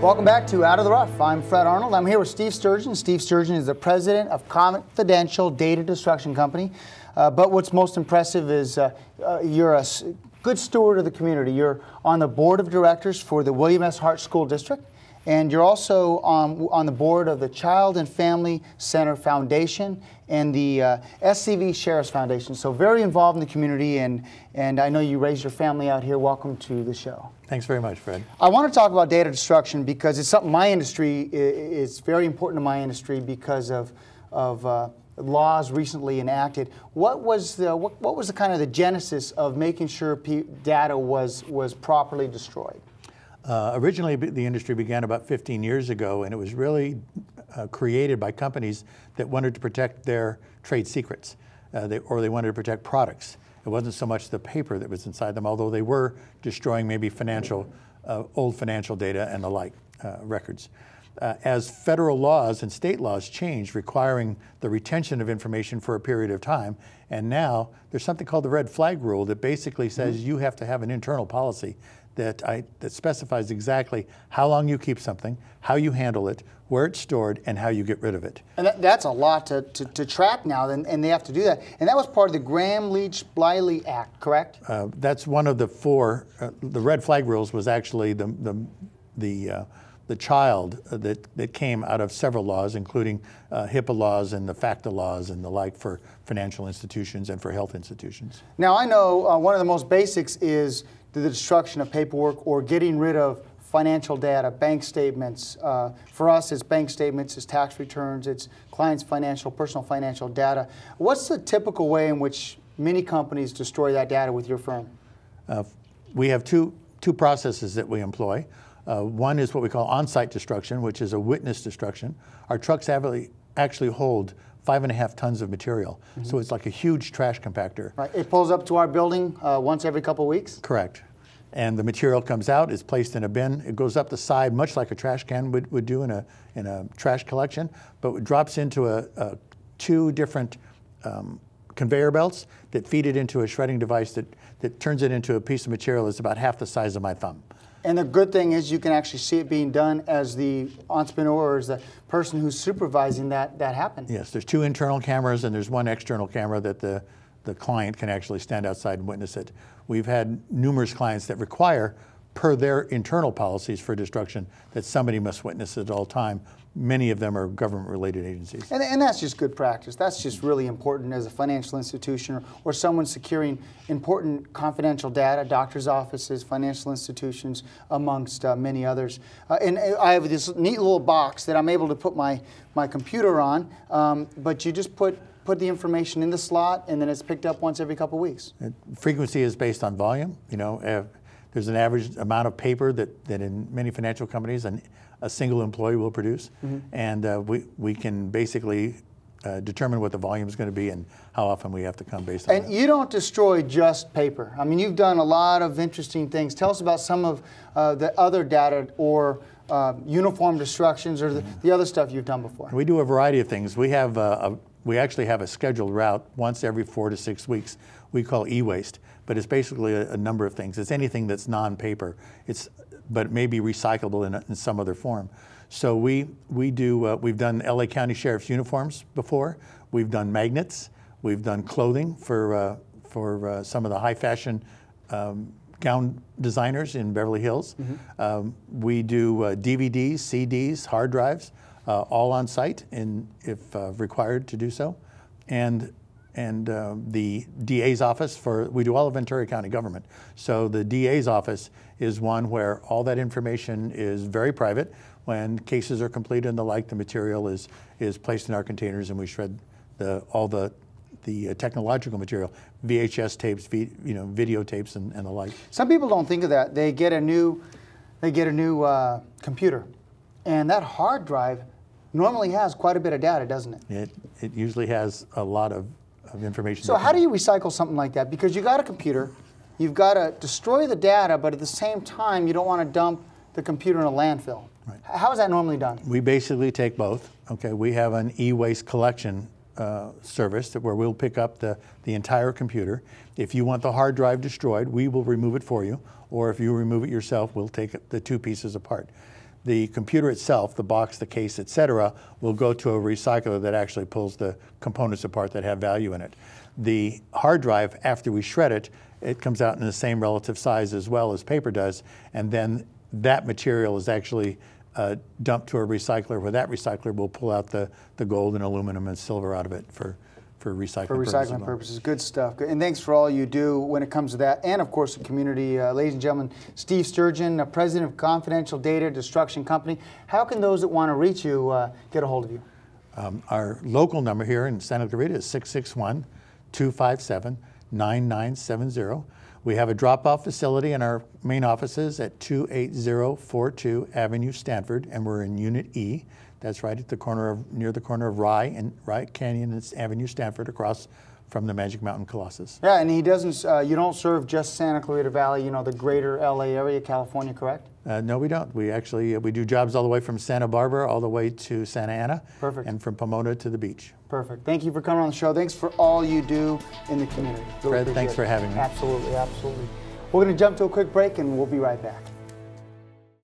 Welcome back to Out of the Rough. I'm Fred Arnold. I'm here with Steve Sturgeon. Steve Sturgeon is the president of Confidential Data Destruction Company. But what's most impressive is you're a good steward of the community. You're on the board of directors for the William S. Hart School District, and you're also on the board of the Child and Family Center Foundation and the SCV Sheriff's Foundation. So very involved in the community, and I know you raised your family out here. Welcome to the show. Thanks very much, Fred. I want to talk about data destruction because it's something my industry is very important to my industry because of laws recently enacted. What was the kind of the genesis of making sure data was properly destroyed? Originally, the industry began about 15 years ago, and it was really created by companies that wanted to protect their trade secrets, or they wanted to protect products. It wasn't so much the paper that was inside them, although they were destroying maybe old financial data and the like records. As federal laws and state laws changed, requiring the retention of information for a period of time, and now there's something called the red flag rule that basically says you have to have an internal policy that specifies exactly how long you keep something, how you handle it, where it's stored, and how you get rid of it. And that's a lot to track now, and they have to do that. And that was part of the Graham-Leach-Bliley Act, correct? That's one of the four. The red flag rules was actually the child that came out of several laws, including HIPAA laws and the FACTA laws and the like for financial institutions and for health institutions. Now I know one of the most basics is the destruction of paperwork or getting rid of financial data, bank statements. For us, it's bank statements, it's tax returns, it's clients' personal financial data. What's the typical way in which many companies destroy that data with your firm? We have two processes that we employ. One is what we call on-site destruction, which is a witness destruction. Our trucks actually hold 5.5 tons of material. Mm-hmm. So it's like a huge trash compactor. Right. It pulls up to our building once every couple of weeks? Correct. And the material comes out, is placed in a bin. It goes up the side, much like a trash can would do in a trash collection, but it drops into two different conveyor belts that feed it into a shredding device that turns it into a piece of material that's about half the size of my thumb. And the good thing is you can actually see it being done as the entrepreneur or as the person who's supervising that happen. Yes, there's two internal cameras and there's one external camera that the client can actually stand outside and witness it. We've had numerous clients that require, per their internal policies for destruction, that somebody must witness it at all time. Many of them are government-related agencies. And that's just good practice. That's just really important as a financial institution or someone securing important confidential data, doctor's offices, financial institutions, amongst many others. And I have this neat little box that I'm able to put my computer on, but you just put the information in the slot, and then it's picked up once every couple of weeks. Frequency is based on volume. You know, there's an average amount of paper that in many financial companies a single employee will produce, mm-hmm. and we can basically determine what the volume is going to be and how often we have to come based on that. And you don't destroy just paper. I mean, you've done a lot of interesting things. Tell us about some of the other data or uniform destructions or the other stuff you've done before. We do a variety of things. We actually have a scheduled route once every 4 to 6 weeks. We call e-waste, but it's basically a number of things. It's anything that's non-paper, but it may be recyclable in some other form. So we've done LA County Sheriff's uniforms before. We've done magnets. We've done clothing for some of the high fashion gown designers in Beverly Hills. Mm-hmm. We do DVDs, CDs, hard drives. All on site, if required to do so, and the DA's office we do all of Ventura County government. So the DA's office is one where all that information is very private. When cases are completed and the like, the material is placed in our containers, and we shred all the technological material, VHS tapes, videotapes, and the like. Some people don't think of that. They get a new computer, and that hard drive normally has quite a bit of data, doesn't it? It usually has a lot of information. So how do you recycle something like that? Because you got a computer, you've got to destroy the data, but at the same time, you don't want to dump the computer in a landfill. Right. How is that normally done? We basically take both. Okay, we have an e-waste collection service where we'll pick up the entire computer. If you want the hard drive destroyed, we will remove it for you, or if you remove it yourself, we'll take the two pieces apart. The computer itself, the box, the case, etc., will go to a recycler that actually pulls the components apart that have value in it. The hard drive, after we shred it, it comes out in the same relative size as well as paper does, and then that material is actually dumped to a recycler, where that recycler will pull out the gold and aluminum and silver out of it for recycling purposes. Good stuff. And thanks for all you do when it comes to that. And of course, the community. Ladies and gentlemen, Steve Sturgeon, President of Confidential Data Destruction Company. How can those that want to reach you get a hold of you? Our local number here in Santa Clarita is 661-257-9970. We have a drop-off facility in our main offices at 28042 Avenue, Stanford, and we're in Unit E. That's right at the corner near the corner of Rye and Rye Canyon and Avenue, Stanford, across from the Magic Mountain Colossus. Yeah, and he doesn't. You don't serve just Santa Clarita Valley. You know, the greater LA area, California, correct? No, we don't. We actually we do jobs all the way from Santa Barbara all the way to Santa Ana. Perfect. And from Pomona to the beach. Perfect. Thank you for coming on the show. Thanks for all you do in the community. Fred, thanks for having me. Absolutely, absolutely. We're going to jump to a quick break, and we'll be right back.